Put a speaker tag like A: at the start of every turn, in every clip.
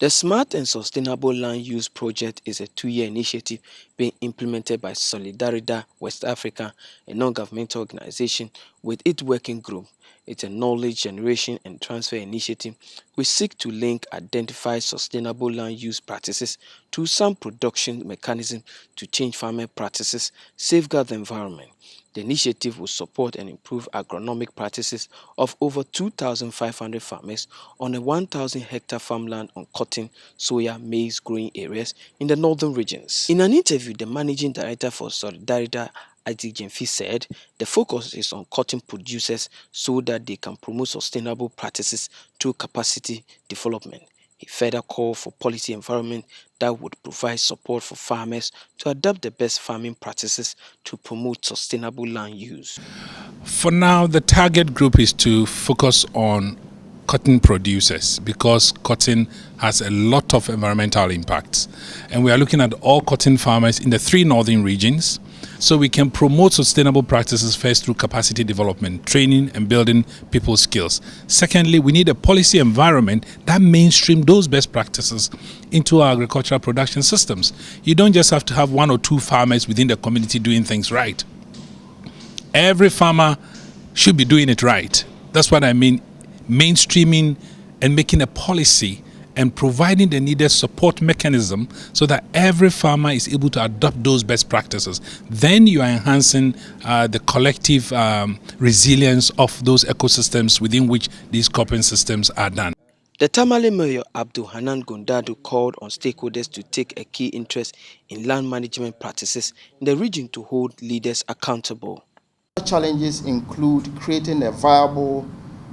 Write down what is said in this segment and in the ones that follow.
A: The Smart and Sustainable Land Use Project is a 2-year initiative being implemented by Solidaridad West Africa, a non-governmental organization, with its working group. It's a knowledge generation and transfer initiative which seeks to link identified sustainable land use practices to some production mechanism to change farming practices, safeguard the environment. The initiative will support and improve agronomic practices of over 2,500 farmers on a 1,000-hectare farmland on cotton, soya, maize growing areas in the northern regions. In an interview, the managing director for Solidaridad Gyamfi said the focus is on cotton producers so that they can promote sustainable practices through capacity development. He further called for policy environment that would provide support for farmers to adopt the best farming practices to promote sustainable land use.
B: For now, the target group is to focus on cotton producers because cotton has a lot of environmental impacts. And we are looking at all cotton farmers in the 3 northern regions so we can promote sustainable practices first through capacity development, training and building people's skills. Secondly, we need a policy environment that mainstream those best practices into our agricultural production systems. You don't just have to have 1 or 2 farmers within the community doing things right. Every farmer should be doing it right. That's what I mean, mainstreaming and making a policy and providing the needed support mechanism so that every farmer is able to adopt those best practices. Then you are enhancing the collective resilience of those ecosystems within which these cropping systems are done.
A: The Tamale Mayor Abdul Hanan Gondado called on stakeholders to take a key interest in land management practices in the region to hold leaders accountable.
C: Challenges include creating a viable,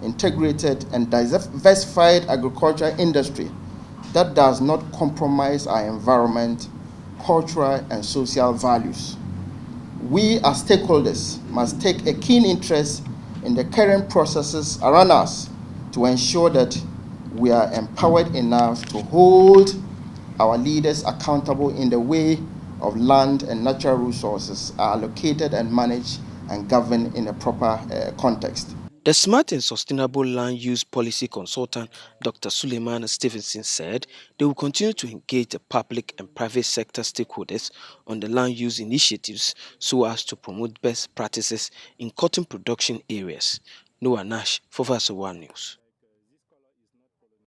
C: integrated and diversified agricultural industry that does not compromise our environment, cultural and social values. We as stakeholders must take a keen interest in the current processes around us to ensure that we are empowered enough to hold our leaders accountable in the way of land and natural resources are allocated and managed and governed in a proper context.
A: The Smart and Sustainable Land Use Policy Consultant, Dr. Suleiman Stevenson, said they will continue to engage the public and private sector stakeholders on the land use initiatives so as to promote best practices in cotton production areas. Noah Nash for Verso 1 News.